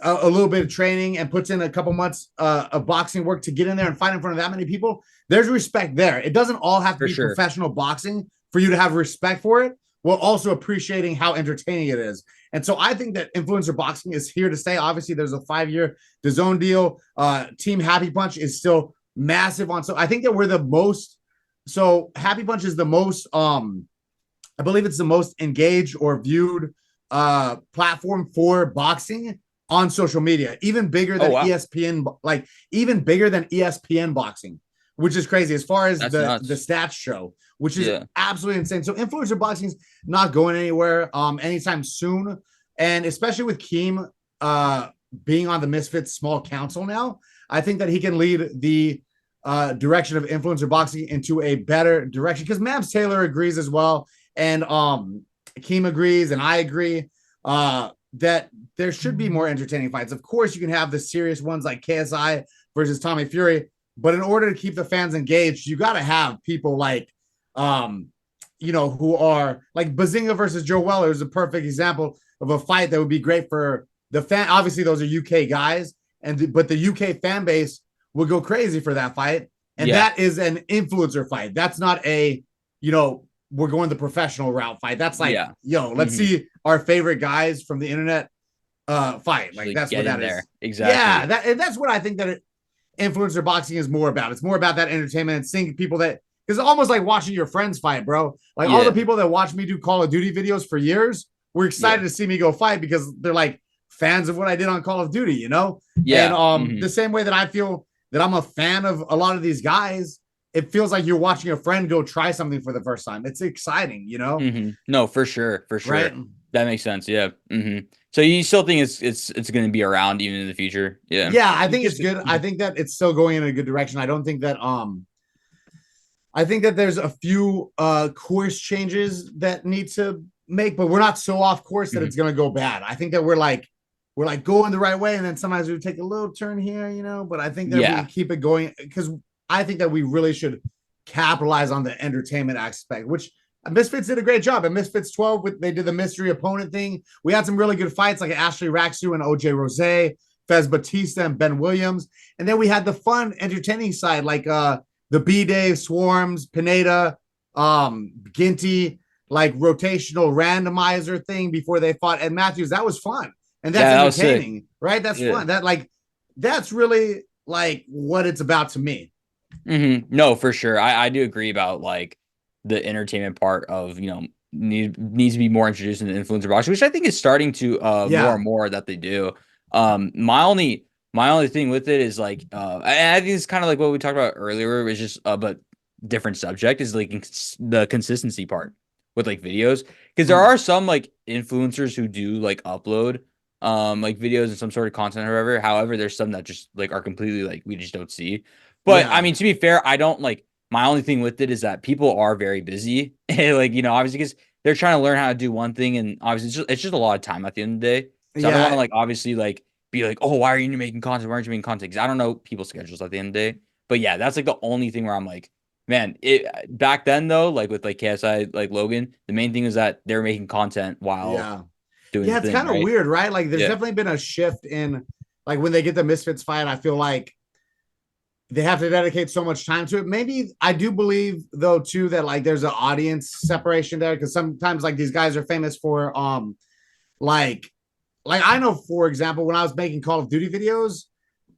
a little bit of training and puts in a couple months of boxing work to get in there and fight in front of that many people. There's respect there. It doesn't all have to for be sure. professional boxing for you to have respect for it, while also appreciating how entertaining it is. And so I think that influencer boxing is here to stay. Obviously, there's a 5-year DAZN deal. Team Happy Punch is still massive on. So I think that we're the most. So Happy Punch is the most. I believe it's the most engaged or viewed platform for boxing on social media, even bigger Oh than wow, ESPN, like even bigger than ESPN boxing, which is crazy as far as that's the nuts. stats show, which is Yeah. absolutely insane. So influencer boxing's not going anywhere anytime soon, and especially with Keem being on the Misfits Small Council now, I think that he can lead the direction of influencer boxing into a better direction, because Mabs Taylor agrees as well. and Keem agrees, and I agree that there should be more entertaining fights. Of course, you can have the serious ones like KSI versus Tommy Fury, but in order to keep the fans engaged, you got to have people like, who are like Bazinga versus Joe Weller is a perfect example of a fight that would be great for the fan. Obviously, those are UK guys, but the UK fan base would go crazy for that fight, and Yeah. that is an influencer fight. That's not a, we're going the professional route fight. That's like, Yeah. let's see our favorite guys from the internet fight. Like Like that's what get in that there. is. Yeah, Exactly. that's what I think that influencer boxing is more about. It's more about that entertainment and seeing people that, because it's almost like watching your friends fight, bro. Like all the Yeah. people that watch me do Call of Duty videos for years were excited Yeah. to see me go fight because they're like fans of what I did on Call of Duty, And Yeah. the same way that I feel that I'm a fan of a lot of these guys, it feels like you're watching a friend go try something for the first time. It's exciting. No, for sure. For Right? sure. That makes sense. Yeah. So you still think it's going to be around even in the future? Yeah. Yeah, I You think it's just good. I think that it's still going in a good direction. I don't think that I think that there's a few course changes that need to make, but we're not so off course that mhm. it's gonna go bad. I think that we're like going the right way, and then sometimes we take a little turn here. But I think that we Yeah. keep it going because I think that we really should capitalize on the entertainment aspect, which Misfits did a great job. At Misfits 12, they did the mystery opponent thing. We had some really good fights like Ashley Raksu and OJ Rose, Fez Batista and Ben Williams. And then we had the fun, entertaining side like the B-Day, Swarms, Pineda, Ginty, like rotational randomizer thing before they fought Ed Matthews. That was fun. And that's Yeah, that was sick. entertaining, right? That's Yeah. fun. That's really like what it's about to me. No, for sure. I do agree about like the entertainment part of, needs to be more introduced in the influencer box, which I think is starting to more Yeah. and more that they do. My only thing with it is like I think it's kind of like what we talked about earlier, it's just but different subject is like the consistency part with like videos, because there Mm. are some like influencers who do like upload like videos and some sort of content or whatever. However, there's some that just like are completely like we just don't see. But I Yeah. mean, to be fair, I don't like, my only thing with it is that people are very busy. Like, obviously because they're trying to learn how to do one thing, and obviously it's just a lot of time at the end of the day. So I don't want to Yeah. like obviously like be like, oh, why are you making content? Why aren't you making content? Because I don't know people's schedules at the end of the day. But yeah, that's like the only thing where I'm like, man, it back then though, like with like KSI, like Logan, the main thing was that they were making content while Yeah. doing Yeah. the It's thing, kind of right? weird, right? Like there's Yeah. definitely been a shift in like when they get the Misfits fight, I feel like they have to dedicate so much time to it. Maybe I do believe though too that like there's an audience separation there because sometimes like these guys are famous for like I know for example when I was making Call of Duty videos,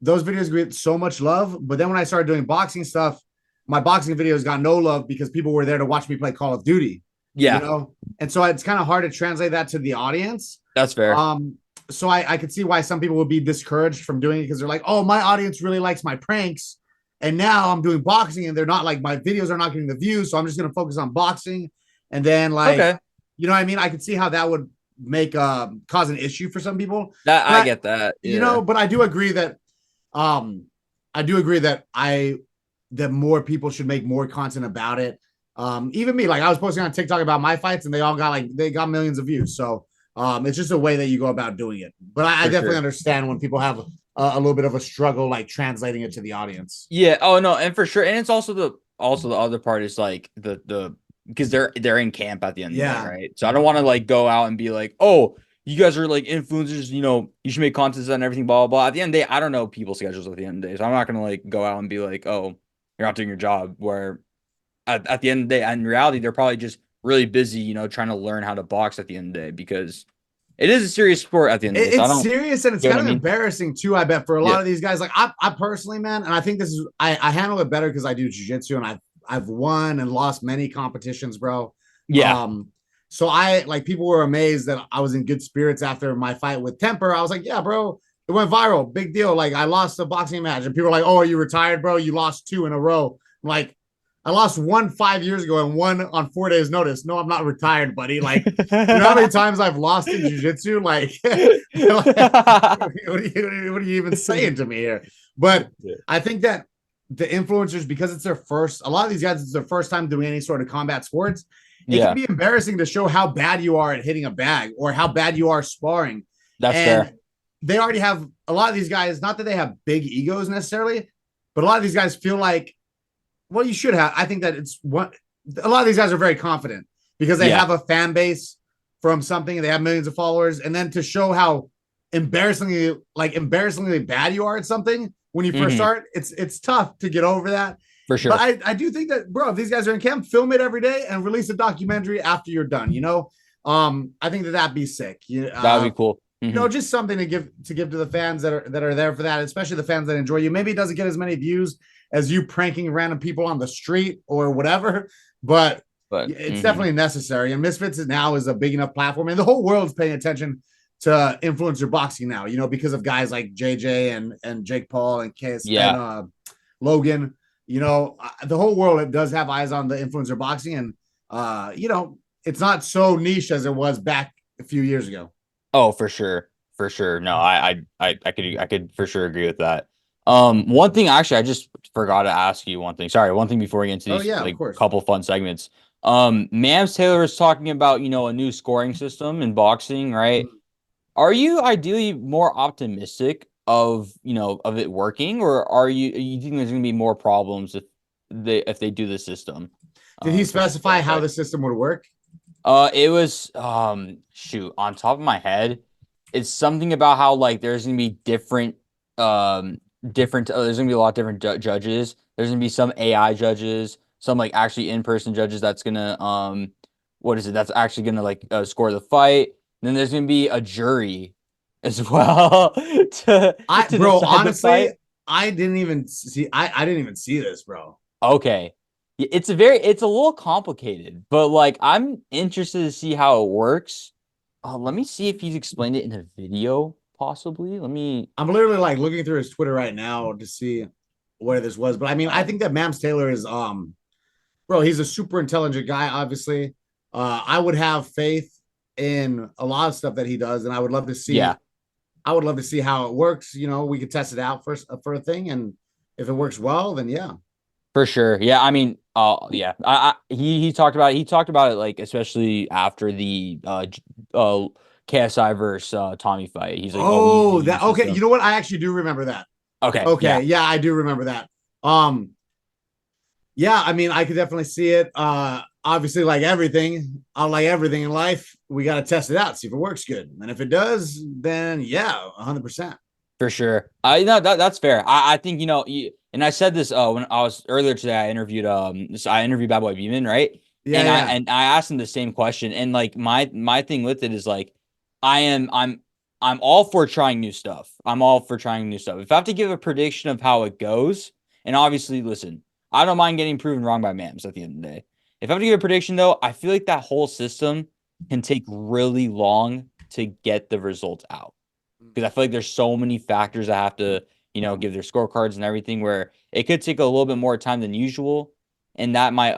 those videos get so much love, but then when I started doing boxing stuff, my boxing videos got no love because people were there to watch me play Call of Duty, you Yeah, know, and so it's kind of hard to translate that to the audience. that's fair. So I could see why some people would be discouraged from doing it because they're like, oh, my audience really likes my pranks. And now I'm doing boxing and they're not like my videos are not getting the views. So I'm just going to focus on boxing. And then, like, Okay. you know what I mean? I could see how that would make cause an issue for some people. That I But get that. Yeah. but I do agree that um I do agree that that more people should make more content about it. Even me, like I was posting on TikTok about my fights and they got millions of views. So it's just a way that you go about doing it. But I For definitely sure. understand when people have a little bit of a struggle like translating it to the audience. Yeah. Oh no, and for sure. And it's also the other part is like the because they're in camp at the end of the day, Yeah. right? So I don't want to like go out and be like, oh, you guys are like influencers, you should make content and everything, blah blah blah. At the end of the day, I don't know people's schedules at the end of the day. So I'm not gonna like go out and be like, oh, you're not doing your job. Where at the end of the day, in reality, they're probably just really busy, trying to learn how to box at the end of the day, because it is a serious sport at the end of the day. So I It's don't, serious and it's you know kind what I of mean? embarrassing too. I bet for a Yeah. lot of these guys, like I personally, man, and I think this is I handle it better because I do jujitsu and I've won and lost many competitions, bro. Yeah. Um, so I like people were amazed that I was in good spirits after my fight with Temper. I was like, yeah, bro, it went viral, big deal. Like I lost a boxing match, and people were like, oh, are you retired, bro? You lost two in a row. I'm like, I lost one 5 years ago and one on 4 days' notice. No, I'm not retired, buddy. Like, you know how many times I've lost in jujitsu? Like, what are you even saying to me here? But Yeah. I think that the influencers, because it's their first, a lot of these guys, it's their first time doing any sort of combat sports. it can Yeah, be embarrassing to show how bad you are at hitting a bag or how bad you are sparring. that's And fair. they already have a lot of these guys, not that they have big egos necessarily, but a lot of these guys feel like, well, you should have. I think that it's what a lot of these guys are very confident because they Yeah. have a fan base from something and they have millions of followers. And then to show how embarrassingly bad you are at something when you first Hmm. start, it's tough to get over that. For But sure. I do think that, bro, if these guys are in camp, film it every day and release a documentary after you're done. I think that that'd be sick. That would be cool. Just something to give to the fans that are there for that, especially the fans that enjoy you. Maybe it doesn't get as many views as you pranking random people on the street or whatever, but But it's definitely necessary. And Misfits now is a big enough platform, and the whole world's paying attention to influencer boxing now. Because of guys like JJ and Jake Paul and Case and yeah, Logan. The whole world does have eyes on the influencer boxing, and it's not so niche as it was back a few years ago. oh, for sure. For sure. No, I could for sure agree with that. One thing actually I just forgot to ask you one thing. Sorry, one thing before we get into Oh these yeah, of like course. couple fun segments. Mams Taylor is talking about, a new scoring system in boxing, right? Are you ideally more optimistic of it working, or you think there's gonna be more problems if they do the system Did he for specify scoring how fight? the system would work? It was shoot, on top of my head, it's something about how like there's gonna be different there's gonna be a lot of different judges. There's gonna be some AI judges, some like actually in-person judges that's gonna what is it? That's actually gonna like score the fight. And then there's gonna be a jury as well I to bro, decide the honestly, fight. I didn't even see this, bro. Okay. It's a little complicated, but like I'm interested to see how it works. Let me see if he's explained it in a video, possibly. Let me I'm literally like looking through his Twitter right now to see where this was. But I mean, I um think that Mams Taylor is bro, he's a super intelligent guy, obviously. I would have faith in a lot of stuff that he does, and yeah, I would love to see how it works. We could test it out first for a thing, and if it works well, then yeah. for sure. Yeah, I mean, yeah. He talked about it like especially after the KSI versus Tommy fight. He's like, "Oh, we need to Oh, use that the okay. You system." know what? I actually do remember that. Okay, Okay, yeah, yeah, I do remember that. Um, yeah, I mean, I could definitely see it. Obviously, like everything in life, we got to test it out, see if it works good, and if it does, then yeah, 100%. for sure. I know that's fair. I think and I said this when I was earlier today. I interviewed Bad Boy Beeman, right? Yeah, And I yeah. and I asked him the same question. And like my thing with it is like I am I'm all for trying new stuff. I'm all for trying new stuff. If I have to give a prediction of how it goes, and obviously, listen, I don't mind getting proven wrong by Mams at the end of the day. If I have to give a prediction though, I feel like that whole system can take really long to get the results out because I feel like there's so many factors that have to, give their scorecards and everything where it could take a little bit more time than usual. And that might,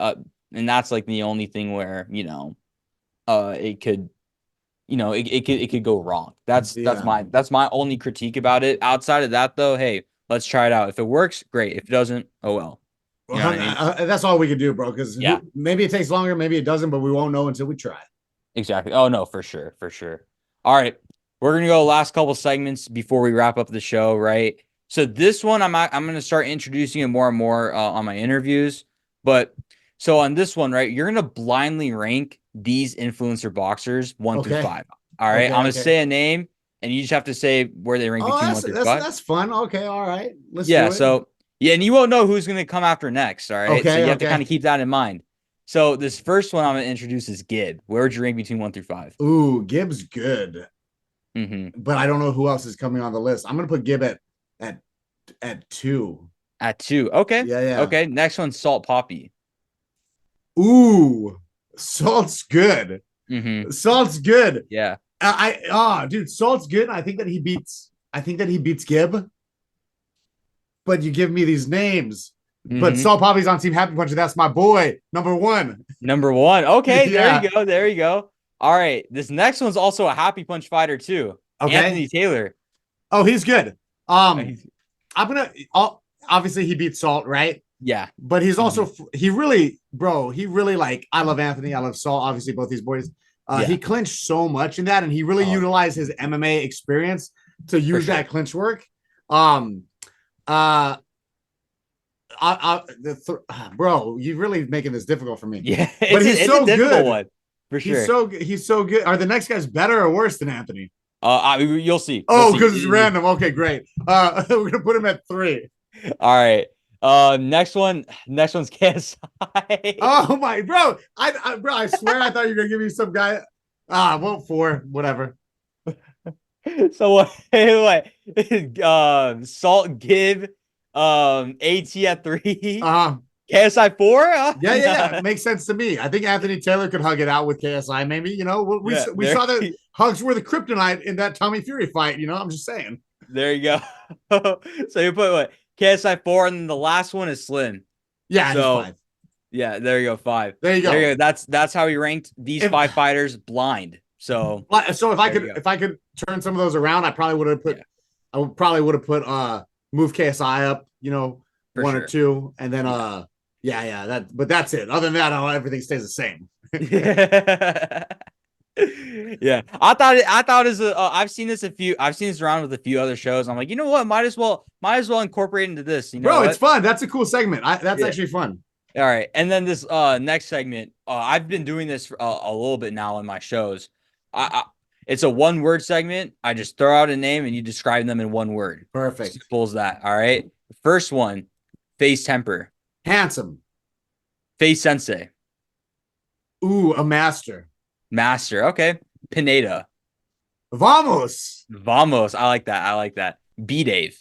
and that's like the only thing where, it could, it could go wrong. That's, that's Yeah. my, that's my only critique about it. Outside of that though, hey, let's try it out. If it works, great. If it doesn't, oh well. You know what I mean? That's all we could do, bro. Because Yeah, maybe it takes longer, maybe it doesn't, but we won't know until we try. exactly. Oh no, for sure. For sure. All right. We're gonna go last couple segments before we wrap up the show, right? So this one, I'm gonna start introducing it more and more on my interviews. But so on this one, right, you're gonna blindly rank these influencer boxers one through Okay. five. All right, I'm Okay. gonna Okay. say a name, and you just have to say where they rank Oh, between that's one through that's five. that's fun. Okay. All right. Let's Yeah. do it. So yeah, and you won't know who's gonna come after next. All right. So Okay. you have to kind Okay. of keep that in mind. So this first one I'm gonna introduce is Gib. Where would you rank between one through five? Ooh, Gibbs good, Mm-hmm. but I don't know who else is coming on the list. I'm gonna put Gibb at at two. At two. Okay. Yeah. Yeah. Okay. Next one, Salt Poppy. Ooh, Salt's good. Mm-hmm. Salt's good. Yeah. Dude, Salt's good. I think that he beats Gibb, but you give me these names. But Mm-hmm. Salt Poppy's on Team Happy Punch. That's my boy, number one. Number one. Okay. There Yeah. you go. There you go. All right. This next one's also a Happy Punch fighter too. Okay. Anthony Taylor. Oh, he's good. Um, He's- I'm gonna. Obviously, he beats Salt, right? Yeah. but he's Hmm. also he really, bro, he really like I love Anthony, I love Saul, obviously both these boys. Yeah. He clinched so much in that, and he really Oh, utilized his MMA experience to for use sure. that clinch work. Um, uh, bro, you're really making this difficult for me. Yeah, But he's it's a so difficult good. one for sure. He's so good. Are the next guys better or worse than Anthony? You'll see. You'll Oh, see. because it's random. Okay, great. We're gonna put him at 3. All right. Next one. Next one's KSI. Oh my, bro! Bro, I swear I thought you were gonna give me some guy. Well, 4, whatever. So what? Wait. Salt give. AT at 3. Uh KSI 4. yeah. It makes sense to me. I think Anthony Taylor could hug it out with KSI. Maybe we Yeah. we saw that hugs were the kryptonite in that Tommy Fury fight. I'm just saying. There you go. So you put what? KSI 4, and then the last one is Slim. Yeah, he's So 5. yeah, there you go. 5. There you There go. you go. That's how he ranked these If 5 fighters blind. So so, there you go. if I could turn some of those around, Yeah, I would probably would have put move KSI up, for 1 or sure. 2, and then Yeah. but that's it. Other than that, everything stays the same. Yeah. Yeah. I thought as a I've seen this around with a few other shows. I'm like, you know what? Might as well incorporate into this. You know Bro, it's what? fun. That's a cool segment. That's Yeah. actually fun. All right. And then this next segment, I've been doing this for a little bit now in my shows. I it's a one word segment. I just throw out a name and you describe them in one word. Perfect. Simple as that. All right. First one, face temper. Handsome. Face sensei. Ooh, a master. Master. Okay. Pineda. Vamos. Vamos. I like that. I like that. B Dave.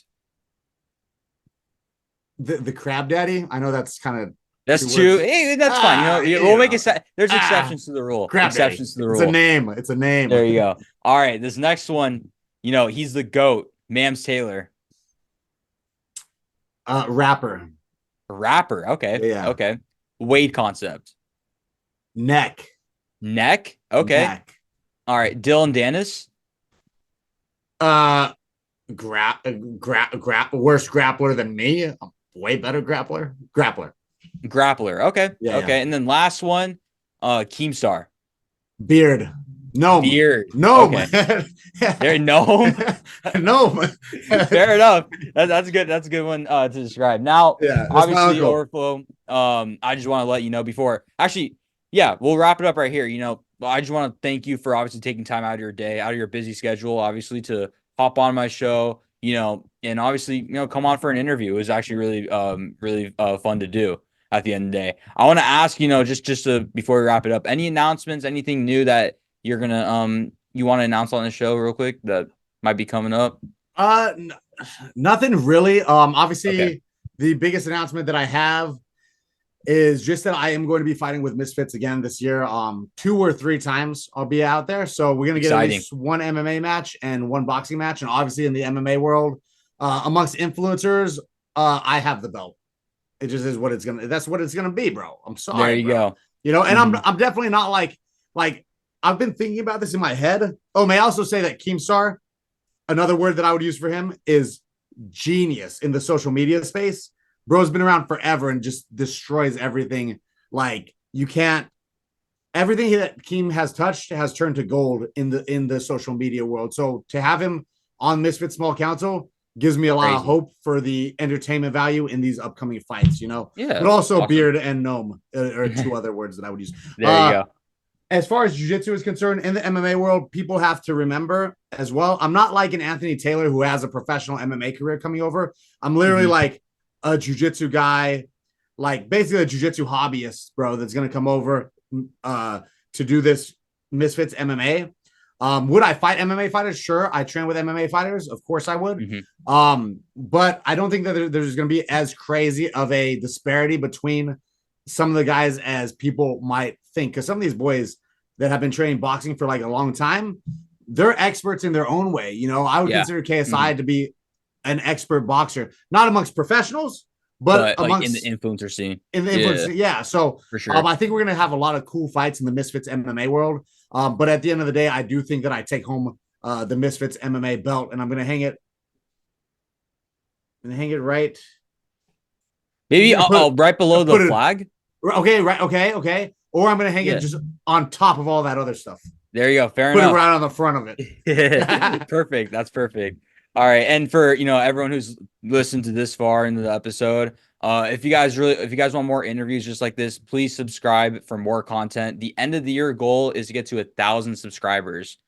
The crab daddy. I know that's kind of That's 2. words. Hey, that's fine. We'll make it. There's Ah, exceptions to the rule. crab daddy. Exceptions to the It's a rule. name. It's a name. There you go. All right. This next one, he's the GOAT. Mams Taylor. Rapper. Rapper. Okay. Yeah. Okay. Wade concept. Neck. Neck. Okay. Neck. All right. Dylan Dennis. Uh, worse grappler than me. Way better grappler. Grappler. Okay. Yeah, okay. yeah. And then last one, Keemstar. Beard. Gnome. Beard. Gnome. Okay. There, gnome. Gnome. Fair enough. That's good. That's a good one to describe. Now, Yeah, obviously, Overflow. I just want to let you know before. Actually, yeah, we'll wrap it up right here. I just want to thank you for obviously taking time out of your day, out of your busy schedule, obviously to hop on my show. And obviously, come on for an interview. It was actually really fun to do at the end of the day. I want to ask, just to before we wrap it up, any announcements, anything new that you're gonna you want to announce on the show real quick that might be coming up? Nothing really. Obviously, Okay. the biggest announcement that I have is just that I am going to be fighting with Misfits again this year. 2 or 3 times I'll be out there. So we're gonna get at least 1 MMA match and 1 boxing match. And obviously in the MMA world, amongst influencers, I have the belt. It just is what that's what it's gonna be, bro. I'm sorry. There you go. And I'm definitely not like I've been thinking about this in my head. Oh, may I also say that Keemstar, another word that I would use for him is genius in the social media space. Bro's been around forever and just destroys everything. Like everything that Keem has touched has turned to gold in the social media world. So to have him on Misfit Small Council gives me a lot of hope for the entertainment value in these upcoming fights. Yeah. But also awesome. Beard and gnome are 2 other words that I would use. There you go. As far as jiu-jitsu is concerned, in the MMA world, people have to remember as well. I'm not like an Anthony Taylor who has a professional MMA career coming over. I'm literally like a jiu-jitsu guy, like basically a jiu-jitsu hobbyist, bro, that's going to come over to do this Misfits MMA. Would I fight MMA fighters? Sure. I train with MMA fighters. Of course I would. But I don't think that there's going to be as crazy of a disparity between some of the guys as people might think, because some of these boys that have been training boxing for like a long time, they're experts in their own way. I would consider KSI to be an expert boxer, not amongst professionals, but amongst like in the influencer scene. So for sure. I think we're gonna have a lot of cool fights in the Misfits MMA world. But at the end of the day, I do think that I take home the Misfits MMA belt, and I'm gonna hang it right Maybe right below the put it flag. okay, right, okay. Or I'm gonna hang it Yeah. just on top of all that other stuff. There you go. Fair Put it enough. right on the front of it. Perfect. That's perfect. All right. And for, everyone who's listened to this far into the episode, if you guys want more interviews just like this, please subscribe for more content. The end of the year goal is to get to 1,000 subscribers.